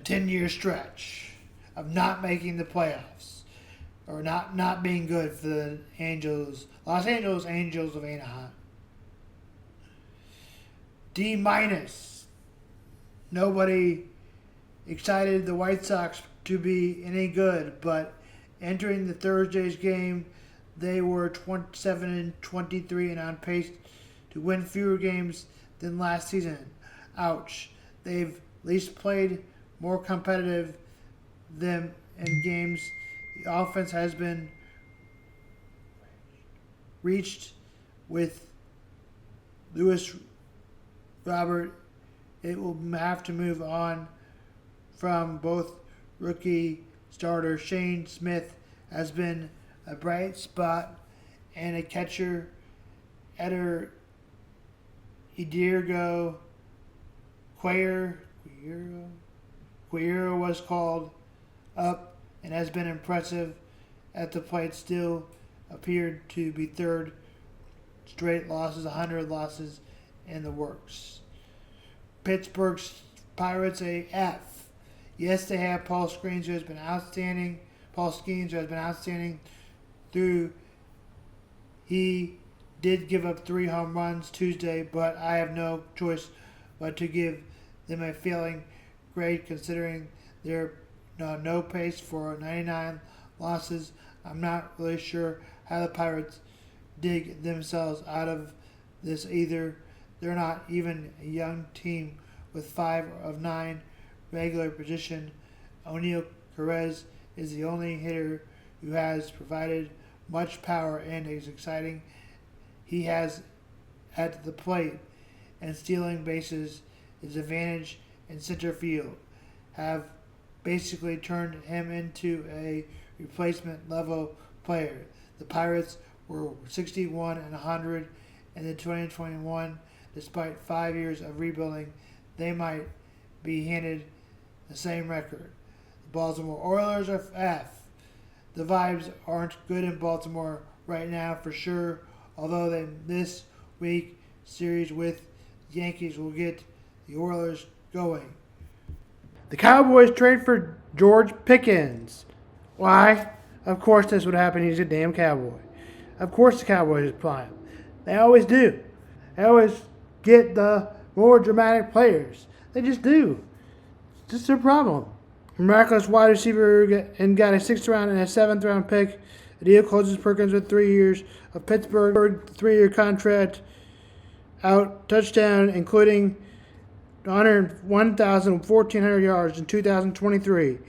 a 10-year stretch of not making the playoffs or not being good for the Los Angeles Angels of Anaheim. D-. Nobody excited the White Sox to be any good, but entering the Thursday's game, they were 27-23 and on pace to win fewer games than last season. Ouch. They've at least played more competitive than in games. The offense has been reached with Lewis Robert. It will have to move on from both rookie starter Shane Smith has been a bright spot, and a catcher Eder Guerrero was called up and has been impressive at the plate. Still appeared to be third straight losses, 100 losses in the works. Pittsburgh's Pirates a F. Yes, they have Paul Skeens, who has been outstanding. He did give up 3 home runs Tuesday, but I have no choice but to give them a failing grade considering their no pace for 99 losses. I'm not really sure how the Pirates dig themselves out of this either. They're not even a young team with 5 of 9 regular position. O'Neal Perez is the only hitter who has provided much power and is exciting. He has at the plate and stealing bases. His advantage in center field have basically turned him into a replacement level player. The Pirates were 61-100 in the 2021. Despite 5 years of rebuilding, they might be handed the same record. The Baltimore Orioles are F. The vibes aren't good in Baltimore right now for sure, although this week series with the Yankees will get the Oilers going. The Cowboys trade for Geroge Perkins. Why? Of course this would happen. He's a damn Cowboy. Of course the Cowboys apply him. They always do. They always get the more dramatic players. They just do. It's just their problem. Miraculous wide receiver and got a 6th round and a 7th round pick. The deal closes Perkins with 3 years of Pittsburgh 3-year contract, out touchdown, including 1,400 yards in 2023.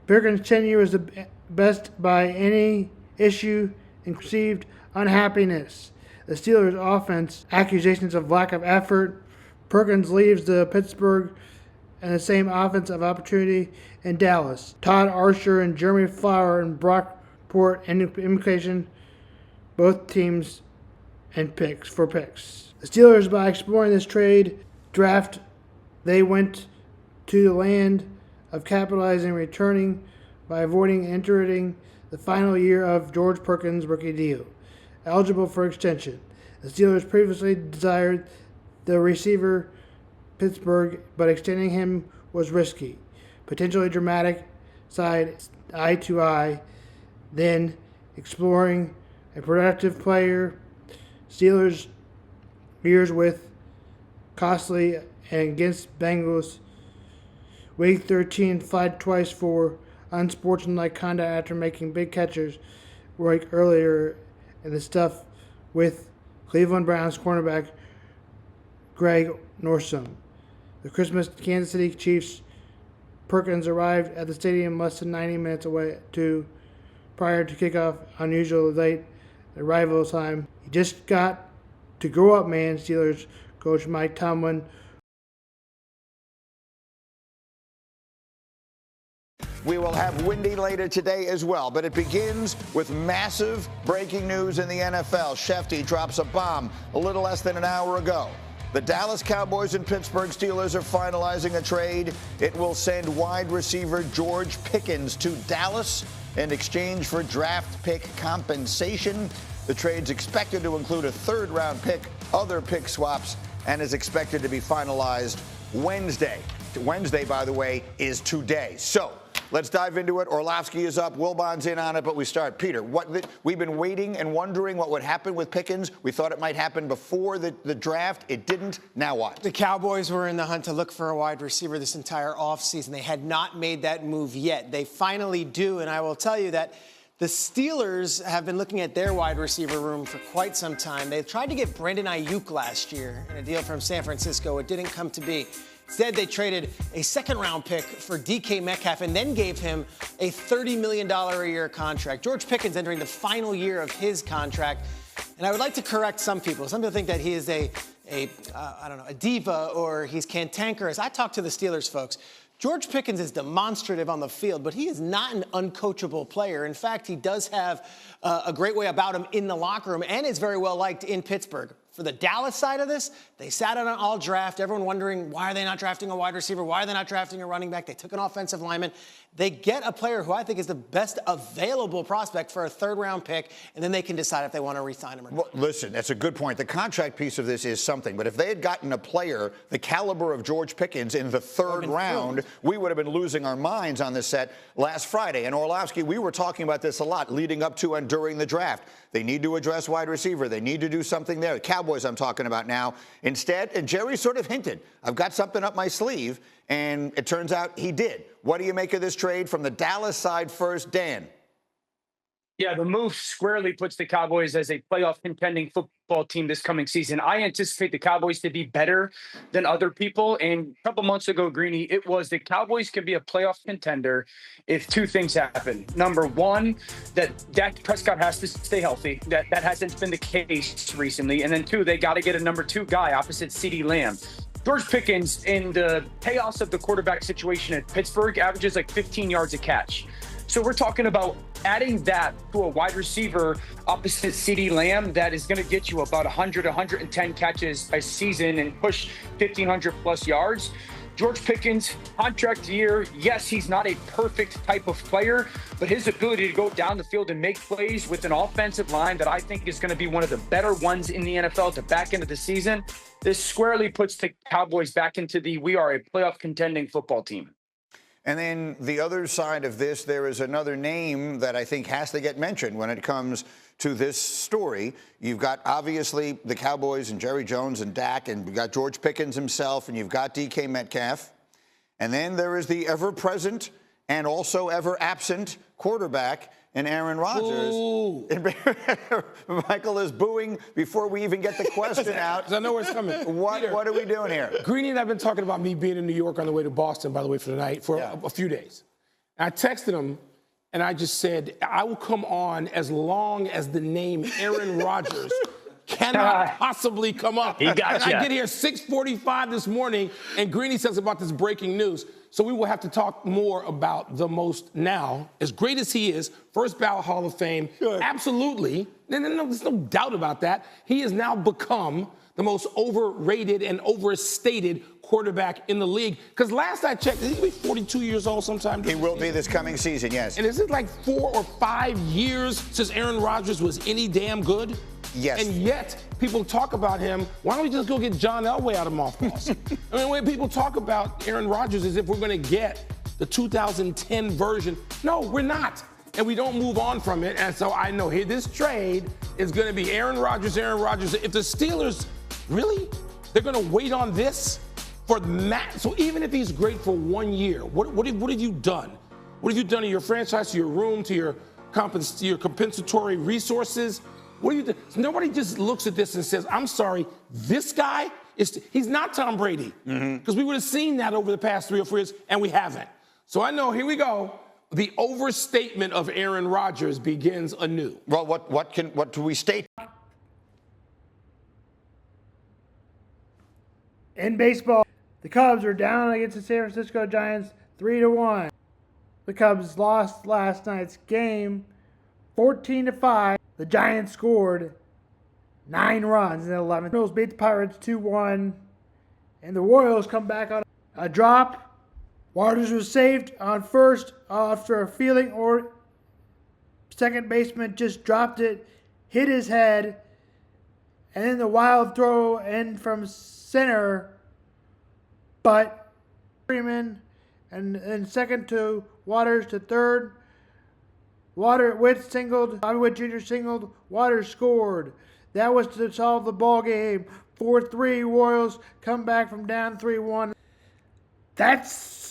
Perkins' tenure was the best by any issue and received unhappiness. The Steelers' offense, accusations of lack of effort. Perkins leaves the Pittsburgh and the same offensive opportunity in Dallas. Todd Archer and Jeremy Flower and Brockport and implication both teams and picks. The Steelers, by exploring this trade draft, they went to the land of capitalizing, returning by avoiding entering the final year of Geroge Perkins' rookie deal, eligible for extension. The Steelers previously desired the receiver Pittsburgh, but extending him was risky, potentially dramatic side eye to eye, then exploring a productive player. Steelers years with costly and against Bengals. Week 13 flagged twice for unsportsmanlike conduct after making big catches work earlier in the stuff with Cleveland Browns cornerback Greg Nordstrom. The Christmas Kansas City Chiefs. Perkins arrived at the stadium less than 90 minutes prior to kickoff, unusually late arrival time. He just got to grow up, man, Steelers coach Mike Tomlin. We will have windy later today as well, but it begins with massive breaking news in the NFL. Shefty drops a bomb a little less than an hour ago. The Dallas Cowboys and Pittsburgh Steelers are finalizing a trade. It will send wide receiver Geroge Perkins to Dallas in exchange for draft pick compensation. The trade's expected to include a 3rd-round pick, other pick swaps, and is expected to be finalized Wednesday. Wednesday, by the way, is today. So let's dive into it. Orlovsky is up. Wilbon's in on it, but we start. Peter, we've been waiting and wondering what would happen with Pickens. We thought it might happen before the draft. It didn't. Now what? The Cowboys were in the hunt to look for a wide receiver this entire offseason. They had not made that move yet. They finally do, and I will tell you that the Steelers have been looking at their wide receiver room for quite some time. They tried to get Brandon Ayuk last year in a deal from San Francisco. It didn't come to be. Instead, they traded a second-round pick for DK Metcalf and then gave him a $30 million a year contract. George Pickens entering the final year of his contract. And I would like to correct some people. Some people think that he is a diva or he's cantankerous. I talked to the Steelers folks. George Pickens is demonstrative on the field, but he is not an uncoachable player. In fact, he does have a great way about him in the locker room and is very well liked in Pittsburgh. For the Dallas side of this, they sat on an all draft. Everyone wondering, why are they not drafting a wide receiver? Why are they not drafting a running back? They took an offensive lineman. They get a player who I think is the best available prospect for a third-round pick, and then they can decide if they want to re-sign him or not. Well, listen, that's a good point. The contract piece of this is something, but if they had gotten a player the caliber of George Pickens in the third round, we would have been losing our minds on this set last Friday. And Orlovsky, we were talking about this a lot leading up to and during the draft. They need to address wide receiver. They need to do something there. The Cowboys I'm talking about now. Instead, and Jerry sort of hinted, I've got something up my sleeve, and it turns out he did. What do you make of this trade from the Dallas side first, Dan? Yeah, the move squarely puts the Cowboys as a playoff contending football team this coming season. I anticipate the Cowboys to be better than other people. And a couple months ago, Greeny, it was the Cowboys can be a playoff contender if two things happen. Number one, that Dak Prescott has to stay healthy. That hasn't been the case recently. And then two, they got to get a number two guy opposite CeeDee Lamb. George Pickens, in the chaos of the quarterback situation at Pittsburgh, averages like 15 yards a catch. So we're talking about adding that to a wide receiver opposite CeeDee Lamb that is going to get you about 100, 110 catches a season and push 1,500 plus yards. George Pickens, contract year, yes, he's not a perfect type of player, but his ability to go down the field and make plays with an offensive line that I think is going to be one of the better ones in the NFL at the back end of the season, this squarely puts the Cowboys back into the we are a playoff contending football team. And then the other side of this, there is another name that I think has to get mentioned when it comes to this story. You've got, obviously, the Cowboys and Jerry Jones and Dak, and you've got George Pickens himself, and you've got DK Metcalf. And then there is the ever-present and also ever-absent quarterback in Aaron Rodgers. Michael is booing before we even get the question out. Because I know where it's coming. What are we doing here? Greeny and I have been talking about me being in New York on the way to Boston, by the way, for the night, for a few days. And I texted him, and I just said, I will come on as long as the name Aaron Rodgers cannot possibly come up. He got and I get here 6:45 this morning, and Greeny says about this breaking news. So we will have to talk more about the most now, as great as he is, first ballot Hall of Fame, absolutely, there's no doubt about that. He has now become the most overrated and overstated quarterback in the league. Because last I checked, he'll be 42 years old sometime. He will be this coming season, yes. And is it like 4 or 5 years since Aaron Rodgers was any damn good? Yes. And yet, people talk about him. Why don't we just go get John Elway out of mothballs? I mean, when people talk about Aaron Rodgers as if we're going to get the 2010 version. No, we're not. And we don't move on from it. And so I know here this trade is going to be Aaron Rodgers. If the Steelers, really? They're going to wait on this for Matt? So even if he's great for 1 year, what have you done? What have you done to your franchise, to your room, to your compensatory resources? What do you do? So nobody just looks at this and says, I'm sorry, this guy, he's not Tom Brady. Because we would have seen that over the past 3 or 4 years, and we haven't. So I know, here we go. The overstatement of Aaron Rodgers begins anew. Well, what do we state? In baseball, the Cubs are down against the San Francisco Giants 3-1. The Cubs lost last night's game 14-5. The Giants scored 9 runs in the 11th. The Royals beat the Pirates 2-1. And the Royals come back on a drop. Waters was saved on first after a fielding or second baseman just dropped it, hit his head, and then the wild throw in from center, but Freeman, and second to Waters to third. Witt singled, Bobby Witt Jr. singled, Waters scored. That was to solve the ball game. 4-3 Royals come back from down 3-1. That's